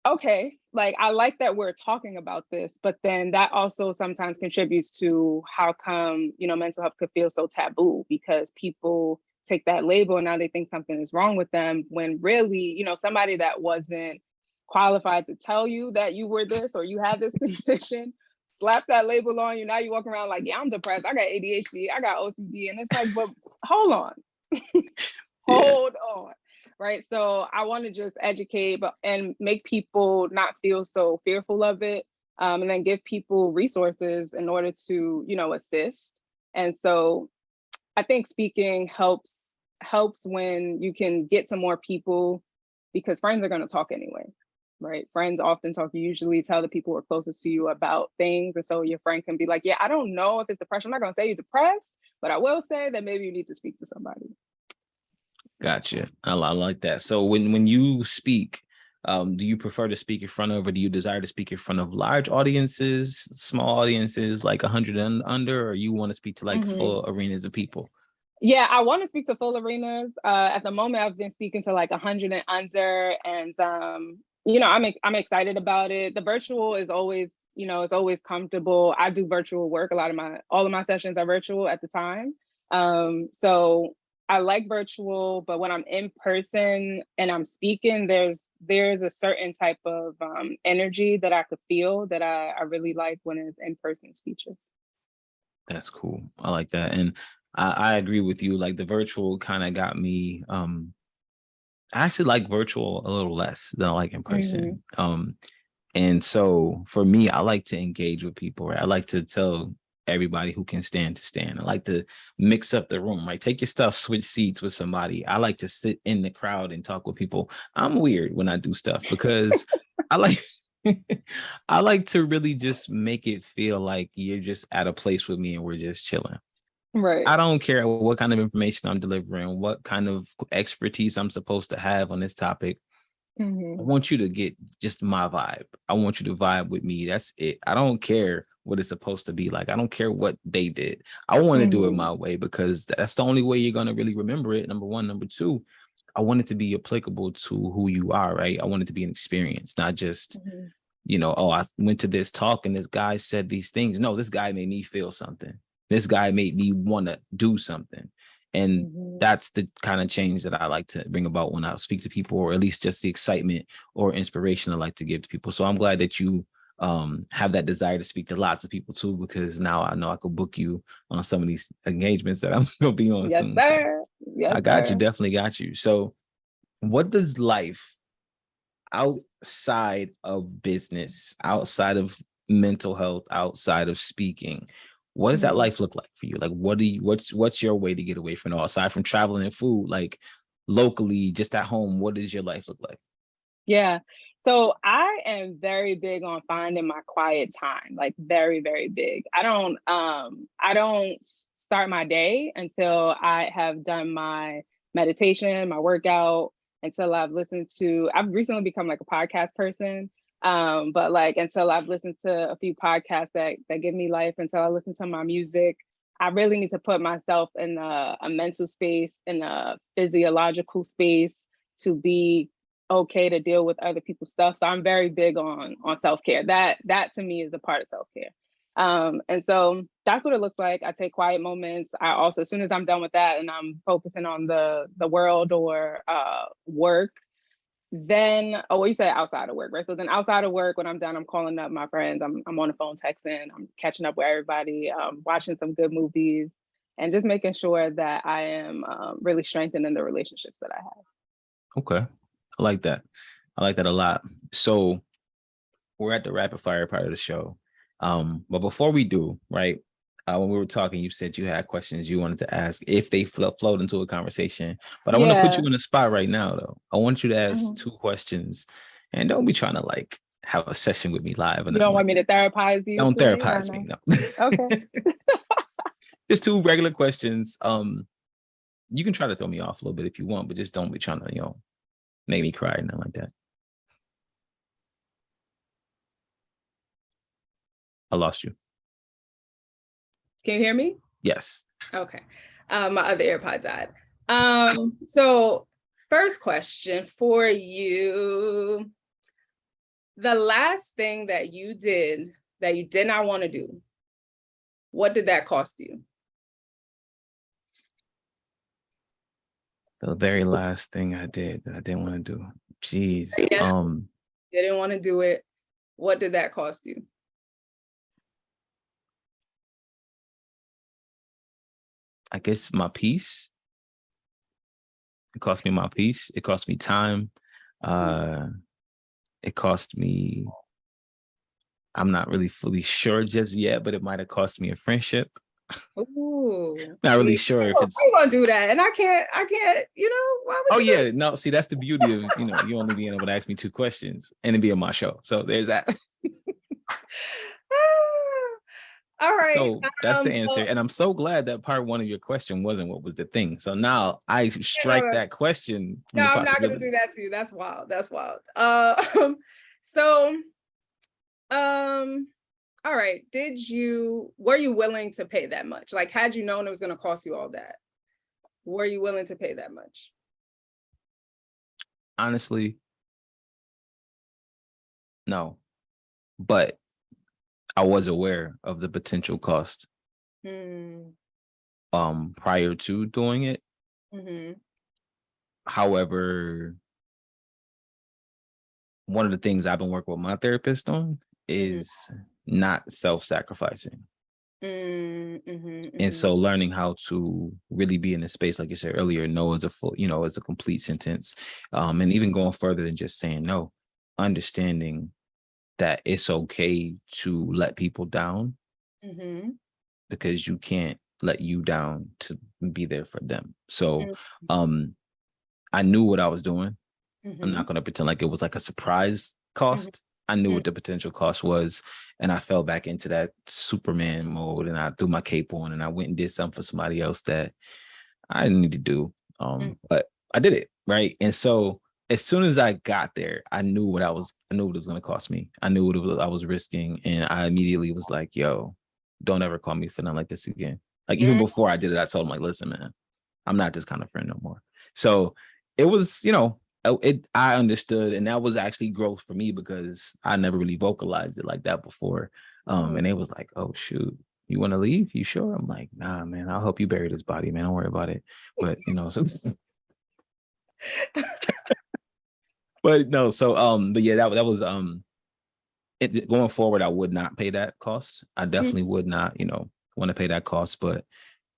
okay, like I like that we're talking about this, but then that also sometimes contributes to how come, mental health could feel so taboo, because people take that label and now they think something is wrong with them, when really, somebody that wasn't qualified to tell you that you were this or you had this condition slap that label on you. Now you walk around like, yeah, I'm depressed, I got ADHD, I got OCD. And it's like, but hold on. Hold on. Right. So I want to just educate and make people not feel so fearful of it. And then give people resources in order to, assist. And so I think speaking helps when you can get to more people, because friends are going to talk anyway, right? Friends often talk. You usually tell the people who are closest to you about things, and so your friend can be like, yeah, I don't know if it's depression. I'm not going to say you're depressed, but I will say that maybe you need to speak to somebody. Gotcha. I like that. So when you speak, do you prefer to speak in front of, or do you desire to speak in front of large audiences, small audiences, like 100 and under, or you want to speak to like full arenas of people? Yeah, I want to speak to full arenas. At the moment, I've been speaking to like 100 and under, and I'm excited about it. The virtual is always, it's always comfortable. I do virtual work. All of my sessions are virtual at the time. So I like virtual, but when I'm in person and I'm speaking, there's a certain type of energy that I could feel that I really like when it's in-person speeches. That's cool. I like that. And I agree with you. Like the virtual kind of got me, I actually like virtual a little less than I like in person. And so for me, I like to engage with people, right? I like to tell everybody who can stand to stand. I like to mix up the room, right? Take your stuff, switch seats with somebody. I like to sit in the crowd and talk with people. I'm weird when I do stuff because I like I like to really just make it feel like you're just at a place with me and we're just chilling. Right. I don't care what kind of information I'm delivering, what kind of expertise I'm supposed to have on this topic. I want you to get just my vibe. I want you to vibe with me. That's it. I don't care what it's supposed to be like. I don't care what they did. I want to do it my way because that's the only way you're going to really remember it. Number one. Number two, I want it to be applicable to who you are, right? I want it to be an experience, not just, oh, I went to this talk and this guy said these things. No, this guy made me feel something. This guy made me want to do something. And that's the kind of change that I like to bring about when I speak to people, or at least just the excitement or inspiration I like to give to people. So I'm glad that you have that desire to speak to lots of people too, because now I know I could book you on some of these engagements that I'm going to be on soon. Sir. Yes, I got sir. you. Definitely got you. So what does life outside of business, outside of mental health, outside of speaking, what does that life look like for you? Like, what's your way to get away from it all, aside from traveling and food? Like locally, just at home, what does your life look like? Yeah. So I am very big on finding my quiet time, like very, very big. I don't start my day until I have done my meditation, my workout, until I've recently become like a podcast person. But like until I've listened to a few podcasts that give me life, until I listen to my music, I really need to put myself in a mental space, in a physiological space, to be okay to deal with other people's stuff. So I'm very big on self-care. That to me is a part of self-care. And so that's what it looks like. I take quiet moments. I also, as soon as I'm done with that and I'm focusing on the world or work, then you said outside of work, right? So then outside of work, when I'm done, I'm calling up my friends. I'm on the phone texting. I'm catching up with everybody, watching some good movies, and just making sure that I am really strengthening the relationships that I have. Okay. I like that. I like that a lot. So we're at the rapid fire part of the show. But before we do, right, when we were talking, you said you had questions you wanted to ask if they flowed into a conversation. But I want to put you in a spot right now, though. I want you to ask two questions, and don't be trying to like have a session with me live. You don't want me to therapize you? Don't therapize me. No. Okay. Just two regular questions. You can try to throw me off a little bit if you want, but just don't be trying to, make me cry, nothing like that. I lost you. Can you hear me? Yes. Okay. My other AirPod died. So first question for you. The last thing that you did that you did not want to do, what did that cost you? The very last thing I did that I didn't want to do. Jeez. Yes, didn't want to do it. What did that cost you? I guess my peace. It cost me my peace. It cost me time. It cost me, I'm not really fully sure just yet, but it might have cost me a friendship. Ooh, Not really see, sure if it's. I'm gonna do that, and I can't. Why would Oh you do yeah, no. See, that's the beauty of you only being able to ask me 2 questions and it be on my show. So there's that. All right. So that's the answer, Well, and I'm so glad that part one of your question wasn't what was the thing. So now I strike yeah, that question from no, the I'm not gonna possibility. do that to you. That's wild. That's wild. So, um, all right. Were you willing to pay that much? Like, had you known it was gonna cost you all that, were you willing to pay that much? Honestly, no, but I was aware of the potential cost Hmm. prior to doing it. Mm-hmm. However, one of the things I've been working with my therapist on Mm-hmm. is not self-sacrificing. Mm-hmm. And Mm-hmm. so learning how to really be in a space, like you said earlier, no is a full, is a complete sentence. And even going further than just saying no, understanding that it's okay to let people down Mm-hmm. because you can't let you down to be there for them. So um I knew what I was doing. I'm Mm-hmm. not going to pretend like it was like a surprise cost. I knew Mm-hmm. what the potential cost was. And I fell back into that Superman mode and I threw my cape on and I went and did something for somebody else that I didn't need to do. But I did it. Right. And so as soon as I got there, I knew what I knew what it was going to cost me. I knew I was risking. And I immediately was like, yo, don't ever call me for nothing like this again. Like even Mm-hmm. before I did it, I told him like, listen, man, I'm not this kind of friend no more. So it was, I understood, and that was actually growth for me because I never really vocalized it like that before. And it was like, oh shoot, you want to leave? You sure? I'm like, nah, man, I'll help you bury this body, man. Don't worry about it. But so but no, so but yeah, that was it going forward, I would not pay that cost. I definitely would not, want to pay that cost, but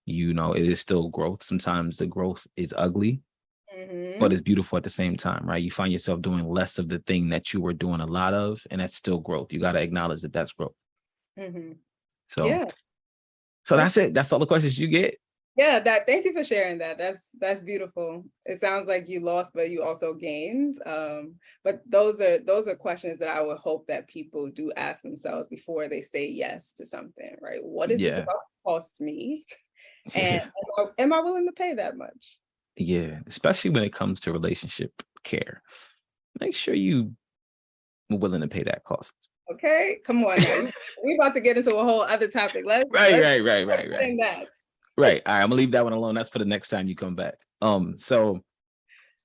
it is still growth. Sometimes the growth is ugly, but Mm-hmm. it's beautiful at the same time, right? You find yourself doing less of the thing that you were doing a lot of, and that's still growth. You got to acknowledge that that's growth. Mm-hmm. So, Yeah. so that's it. That's all the questions you get. Yeah, thank you for sharing that. That's beautiful. It sounds like you lost, but you also gained. But those are questions that I would hope that people do ask themselves before they say yes to something, right? What is this Yeah. about to cost me? And am I willing to pay that much? Yeah. Especially when it comes to relationship care. Make sure you are willing to pay that cost. Okay, come on now. We about to get into a whole other topic. Let's Right. say that. Right. All right. I'm gonna leave that one alone. That's for the next time you come back. So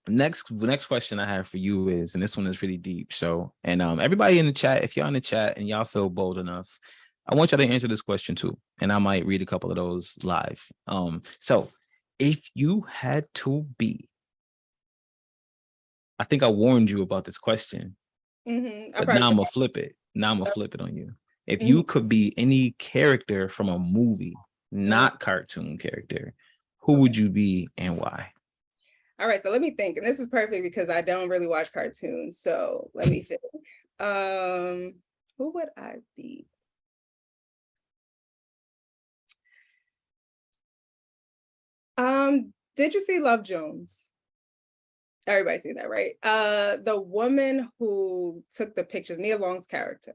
next question I have for you is, and this one is really deep. So, and everybody in the chat, if y'all in the chat and y'all feel bold enough, I want y'all to answer this question too, and I might read a couple of those live. So if you had to be, I think I warned you about this question, Mm-hmm. I but probably now I'm should. gonna flip it. Now I'm gonna flip it on you. If Mhm. you could be any character from a movie, Mhm. not cartoon character, who Okay. would you be and why? All right, so let me think. And this is perfect because I don't really watch cartoons. So let me think. Um, who would I be? Did you see Love Jones? Everybody see that, right? The woman who took the pictures, Nia Long's character,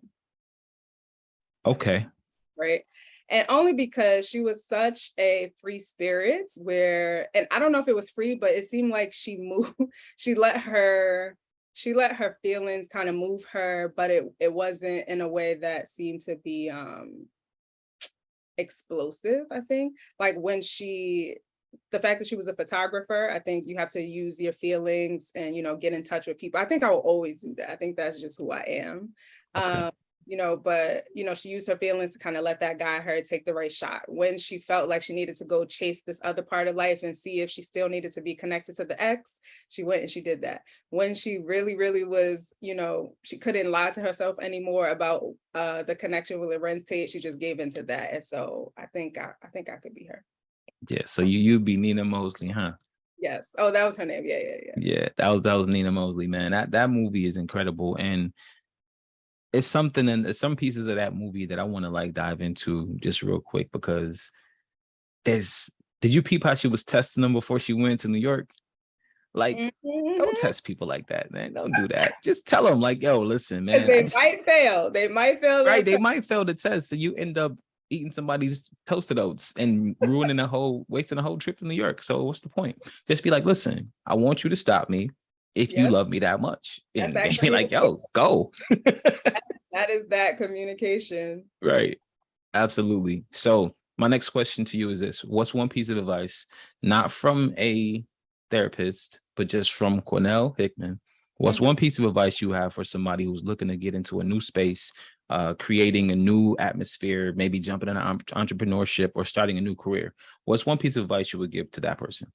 Okay. right? And only because she was such a free spirit and I don't know if it was free, but it seemed like she moved, she let her feelings kind of move her, but it wasn't in a way that seemed to be explosive, I think. Like the fact that she was a photographer, I think you have to use your feelings and, get in touch with people. I think I will always do that. I think that's just who I am. Okay. But she used her feelings to kind of let that guide her take the right shot. When she felt like she needed to go chase this other part of life and see if she still needed to be connected to the ex, she went and she did that. When she really, really was, she couldn't lie to herself anymore about the connection with Lorenz Tate, she just gave into that. And so I think I could be her. Yeah. So you'd be Nina Mosley, huh? Yes. Oh, that was her name. Yeah. Yeah, that was Nina Mosley, man. That movie is incredible, and it's something, and some pieces of that movie that I want to like dive into just real quick because did you peep how she was testing them before she went to New York? Like, don't test people like that, man. Don't do that. Just tell them, like, yo, listen, man. They might fail. They might fail. Right. They might fail the test. So you end up eating somebody's toasted oats and wasting a whole trip to New York. So what's the point? Just be like, listen, I want you to stop me if you love me that much. And be like, yo, go. That is that communication. Right. Absolutely. So my next question to you is this. What's one piece of advice, not from a therapist, but just from Quinelle Hickman? What's one piece of advice you have for somebody who's looking to get into a new space, creating a new atmosphere, maybe jumping into entrepreneurship or starting a new career? What's one piece of advice you would give to that person?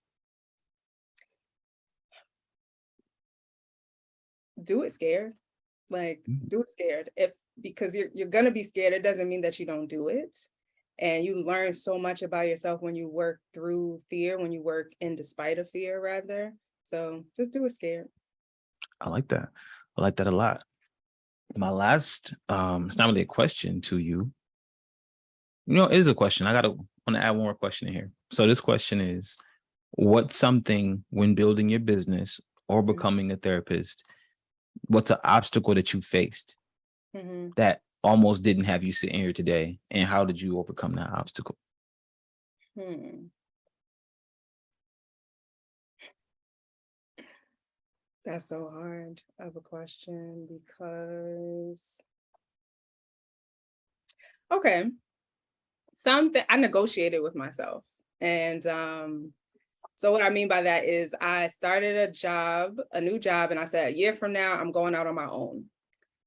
Do it scared. Like, do it scared. Because you're gonna be scared, it doesn't mean that you don't do it. And you learn so much about yourself when you work through fear, when you work in despite of fear, rather. So just do it scared. I like that. I like that a lot. My last, it's not really a question to you. It is a question. I want to add one more question in here. So this question is, what's something when building your business or becoming a therapist, what's an obstacle that you faced that almost didn't have you sitting here today? And how did you overcome that obstacle? That's so hard of a question because, okay, something I negotiated with myself. And so what I mean by that is I started a new job, and I said, a year from now, I'm going out on my own.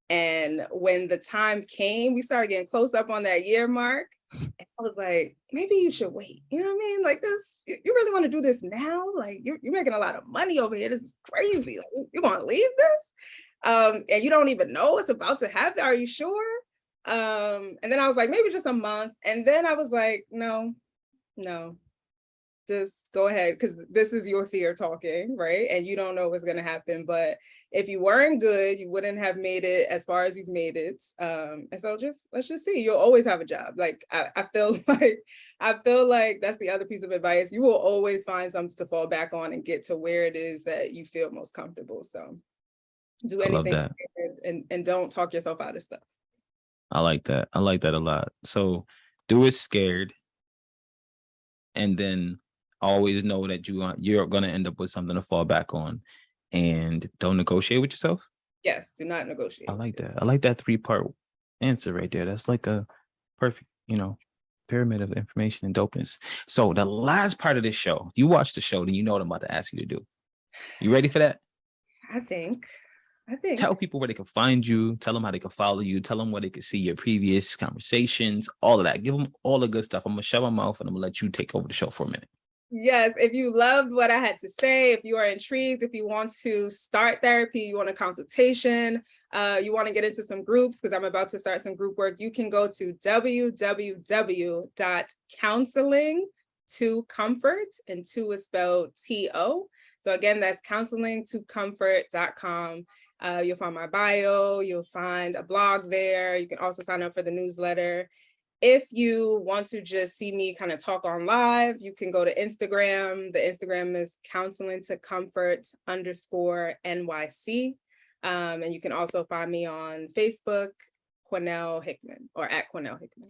And when the time came, we started getting close up on that year mark. And I was like, maybe you should wait. You know what I mean? Like, this, you really want to do this now? Like, you're making a lot of money over here. This is crazy. Like, you're going to leave this? And you don't even know it's about to happen. Are you sure? And then I was like, maybe just a month. And then I was like, no, just go ahead, because this is your fear talking, right? And you don't know what's going to happen. But if you weren't good, you wouldn't have made it as far as you've made it. And so let's just see. You'll always have a job. Like, I feel like that's the other piece of advice. You will always find something to fall back on and get to where it is that you feel most comfortable. So do anything and don't talk yourself out of stuff. I like that. I like that a lot. So do it scared. And then always know that you're going to end up with something to fall back on, and don't negotiate with yourself. Yes, do not negotiate. I like that. I like that 3-part answer right there. That's like a perfect, pyramid of information and dopeness. So the last part of this show, you watch the show, then you know what I'm about to ask you to do. You ready for that? I think. Tell people where they can find you. Tell them how they can follow you. Tell them where they can see your previous conversations, all of that. Give them all the good stuff. I'm going to shut my mouth and I'm going to let you take over the show for a minute. Yes, if you loved what I had to say, if you are intrigued, if you want to start therapy, you want a consultation, you want to get into some groups, because I'm about to start some group work, you can go to www.counseling2comfort, and 2 is spelled T-O. So again, that's counseling2comfort.com. You'll find my bio, you'll find a blog there. You can also sign up for the newsletter. If you want to just see me kind of talk on live, you can go to Instagram. The Instagram is counseling2comfort_NYC. And you can also find me on Facebook, Quinelle Hickman, or at Quinelle Hickman.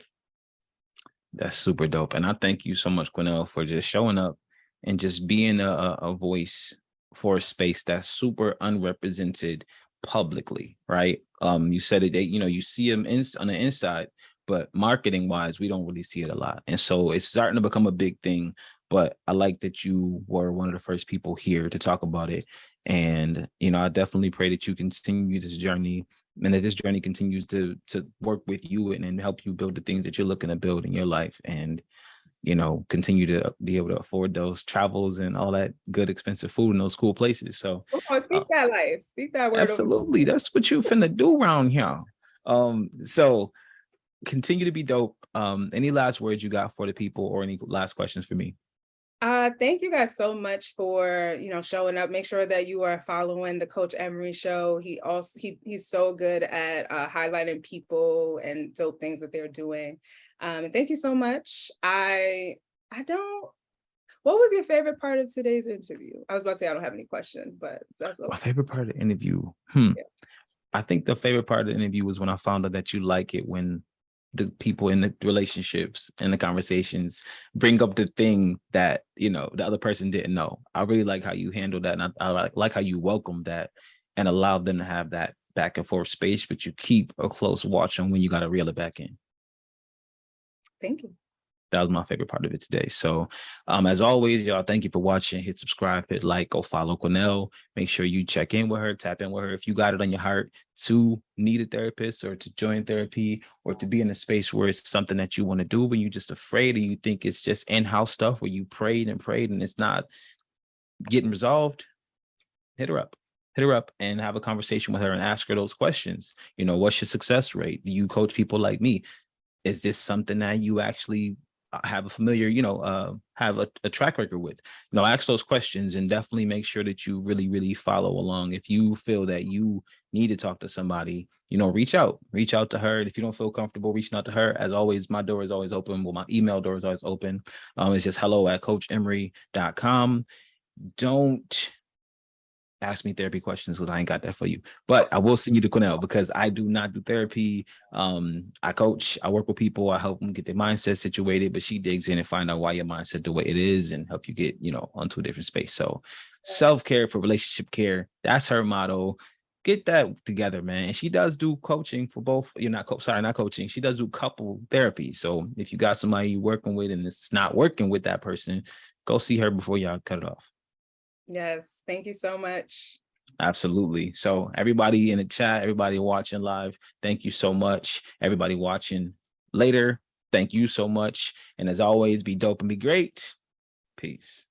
That's super dope. And I thank you so much, Quinelle, for just showing up and just being a voice for a space that's super unrepresented publicly, right? You said it, you see them on the inside, but marketing wise, we don't really see it a lot. And so it's starting to become a big thing. But I like that you were one of the first people here to talk about it. And, I definitely pray that you continue this journey, and that this journey continues to work with you and help you build the things that you're looking to build in your life. And, continue to be able to afford those travels and all that good, expensive food in those cool places. So speak that life, speak that word. Absolutely. That's what you finna do around here. So continue to be dope. Any last words you got for the people, or any last questions for me? Thank you guys so much for, showing up. Make sure that you are following the Coach Emery show. He's so good at highlighting people and dope things that they're doing. And thank you so much. I What was your favorite part of today's interview? I was about to say I don't have any questions, but that's my favorite part of the interview. Yeah. I think the favorite part of the interview was when I found out that you like it when the people in the relationships and the conversations bring up the thing that, you know, the other person didn't know. I really like how you handle that. And I like how you welcome that and allow them to have that back and forth space, but you keep a close watch on when you got to reel it back in. Thank you. That was my favorite part of it today. So as always, y'all, thank you for watching. Hit subscribe, hit like, go follow Quinelle. Make sure you check in with her, tap in with her. If you got it on your heart to need a therapist or to join therapy or to be in a space where it's something that you want to do, but you're just afraid and you think it's just in-house stuff where you prayed and it's not getting resolved, hit her up. Hit her up and have a conversation with her and ask her those questions. You know, what's your success rate? Do you coach people like me? Is this something that you actually have a familiar, you know, have a track record with? You know, ask those questions and definitely make sure that you really, really follow along. If you feel that you need to talk to somebody, you know, reach out to her. If you don't feel comfortable reaching out to her, as always, my door is always open. Well, my email door is always open. It's just hello@coachemery.com. Don't ask me therapy questions because I ain't got that for you. But I will send you to Quinelle because I do not do therapy. I coach, I work with people, I help them get their mindset situated, but she digs in and find out why your mindset the way it is and help you get, you know, onto a different space. So self-care for relationship care, that's her motto. Get that together, man. And she does do coaching for both. You're not coaching. She does do couple therapy. So if you got somebody you're working with and it's not working with that person, go see her before y'all cut it off. Yes, thank you so much. Absolutely. So everybody in the chat, everybody watching live, thank you so much. Everybody watching later, thank you so much. And as always, be dope and be great. Peace.